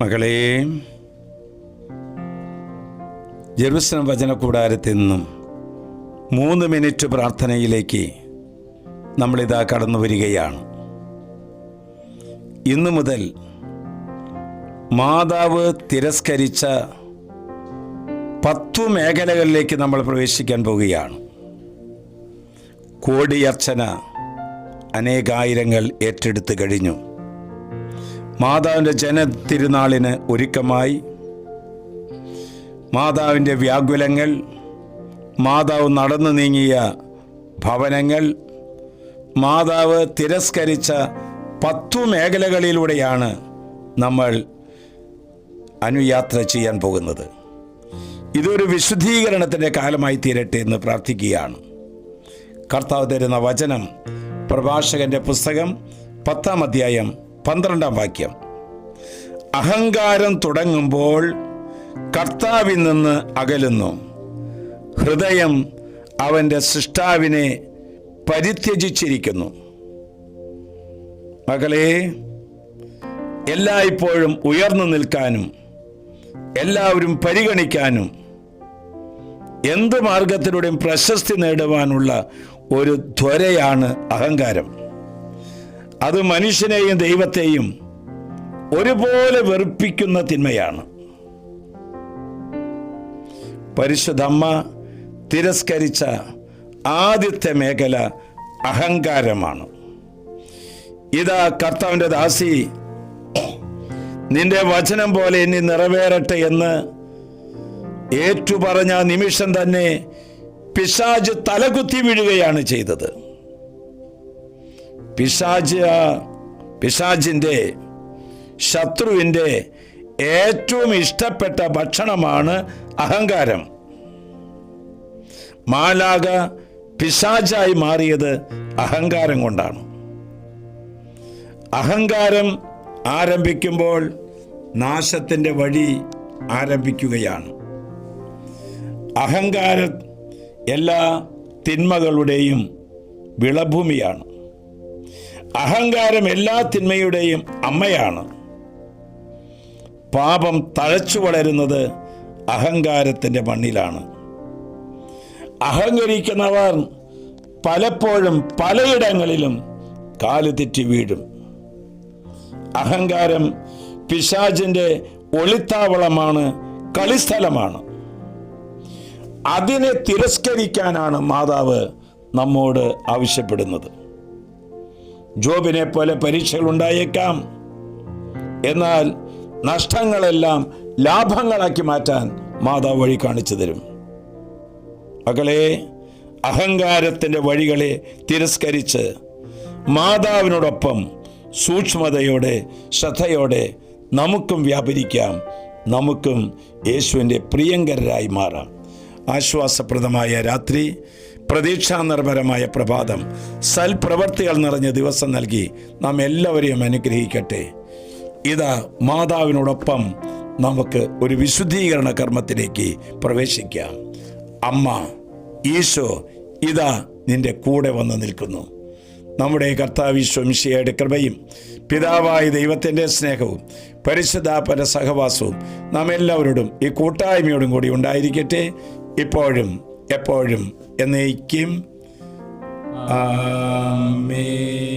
മകളെ, ജെറുസലേം വചനകൂടാരത്തിൽ നിന്നും 3 മിനിറ്റ് പ്രാർത്ഥനയിലേക്ക് നമ്മളിതാ കടന്നു വരികയാണ്. ഇന്നു മുതൽ മാതാവ് തിരസ്കരിച്ച 10 മേഖലകളിലേക്ക് നമ്മൾ പ്രവേശിക്കാൻ പോവുകയാണ്. കോടിയർച്ചന അനേകായിരങ്ങൾ ഏറ്റെടുത്ത് കഴിഞ്ഞു. മാതാവിൻ്റെ ജനത്തിരുനാളിന് ഒരുക്കമായി. മാതാവിൻ്റെ വ്യാകുലങ്ങൾ, മാതാവ് നടന്നു നീങ്ങിയ ഭവനങ്ങൾ, മാതാവ് തിരസ്കരിച്ച 10 മേഖലകളിലൂടെയാണ് നമ്മൾ അനുയാത്ര ചെയ്യാൻ പോകുന്നത്. ഇതൊരു വിശുദ്ധീകരണത്തിൻ്റെ കാലമായി തീരട്ടെ എന്ന് പ്രാർത്ഥിക്കുകയാണ്. കർത്താവ് തരുന്ന വചനം പ്രഭാഷകന്റെ പുസ്തകം 10-ാം അധ്യായം 12-ാം വാക്യം. അഹങ്കാരം തുടങ്ങുമ്പോൾ കർത്താവിൽ നിന്ന് അകലുന്നു, ഹൃദയം അവൻ്റെ സൃഷ്ടാവിനെ പരിത്യജിച്ചിരിക്കുന്നു. മകളെ, എല്ലായ്പ്പോഴും ഉയർന്നു നിൽക്കാനും എല്ലാവരും പരിഗണിക്കാനും എന്ത് മാർഗത്തിലൂടെയും പ്രശസ്തി നേടുവാനുള്ള ഒരു ത്വരയാണ് അഹങ്കാരം. അത് മനുഷ്യനെയും ദൈവത്തെയും ഒരുപോലെ വെറുപ്പിക്കുന്ന തിന്മയാണ്. പരിശുദ്ധ അമ്മ തിരസ്കരിച്ച ആദ്യത്തെ മേഖല അഹങ്കാരമാണ്. ഇതാ കർത്താവിൻ്റെ ദാസി, നിന്റെ വചനം പോലെ ഇനി നിറവേറട്ടെ എന്ന് ഏറ്റുപറഞ്ഞ നിമിഷം തന്നെ പിശാച് തലകുത്തി വീഴുകയാണ് ചെയ്തത്. പിശാചിൻ്റെ ശത്രുവിൻ്റെ ഏറ്റവും ഇഷ്ടപ്പെട്ട ഭക്ഷണമാണ് അഹങ്കാരം. മാലാഖ പിശാചായി മാറിയത് അഹങ്കാരം കൊണ്ടാണ്. അഹങ്കാരം ആരംഭിക്കുമ്പോൾ നാശത്തിൻ്റെ വഴി ആരംഭിക്കുകയാണ്. അഹങ്കാരം എല്ലാ തിന്മകളുടെയും വിളഭൂമിയാണ്. അഹങ്കാരം എല്ലാ തിന്മയുടെയും അമ്മയാണ്. പാപം തഴച്ചു വളരുന്നത് അഹങ്കാരത്തിൻ്റെ മണ്ണിലാണ്. അഹങ്കരിക്കുന്നവർ പലപ്പോഴും പലയിടങ്ങളിലും കാലുതെറ്റി വീഴും. അഹങ്കാരം പിശാചിൻ്റെ ഒളിത്താവളമാണ്, കളിസ്ഥലമാണ്. അതിനെ തിരസ്കരിക്കാനാണ് മാതാവ് നമ്മോട് ആവശ്യപ്പെടുന്നത്. ജോബിനെ പോലെ പരീക്ഷകൾ ഉണ്ടായേക്കാം, എന്നാൽ നഷ്ടങ്ങളെല്ലാം ലാഭങ്ങളാക്കി മാറ്റാൻ മാതാവ് വഴി കാണിച്ചു തരും. മകളെ, അഹങ്കാരത്തിൻ്റെ വഴികളെ തിരസ്കരിച്ച് മാതാവിനോടൊപ്പം സൂക്ഷ്മതയോടെ ശ്രദ്ധയോടെ നമുക്കും വ്യാപരിക്കാം. നമുക്കും യേശുവിൻ്റെ പ്രിയങ്കരായി മാറാം. ആശ്വാസപ്രദമായ രാത്രി, പ്രതീക്ഷാനിർഭരമായ പ്രഭാതം, സൽപ്രവർത്തികൾ നിറഞ്ഞ ദിവസം നൽകി നാം എല്ലാവരെയും അനുഗ്രഹിക്കട്ടെ. ഇതാ മാതാവിനോടൊപ്പം നമുക്ക് ഒരു വിശുദ്ധീകരണ കർമ്മത്തിലേക്ക് പ്രവേശിക്കാം. അമ്മ ഈശോ ഇതാ നിന്റെ കൂടെ വന്ന് നിൽക്കുന്നു. നമ്മുടെ കർത്താവ് ഈശോ മിശിഹായുടെ കൃപയും പിതാവായ ദൈവത്തിൻ്റെ സ്നേഹവും പരിശുദ്ധാത്മാവിന്റെ സഹവാസവും നാം എല്ലാവരോടും ഈ കൂട്ടായ്മയോടും കൂടി ഉണ്ടായിരിക്കട്ടെ, ഇപ്പോഴും എപ്പോഴും എന്നേക്കും. ആമേൻ.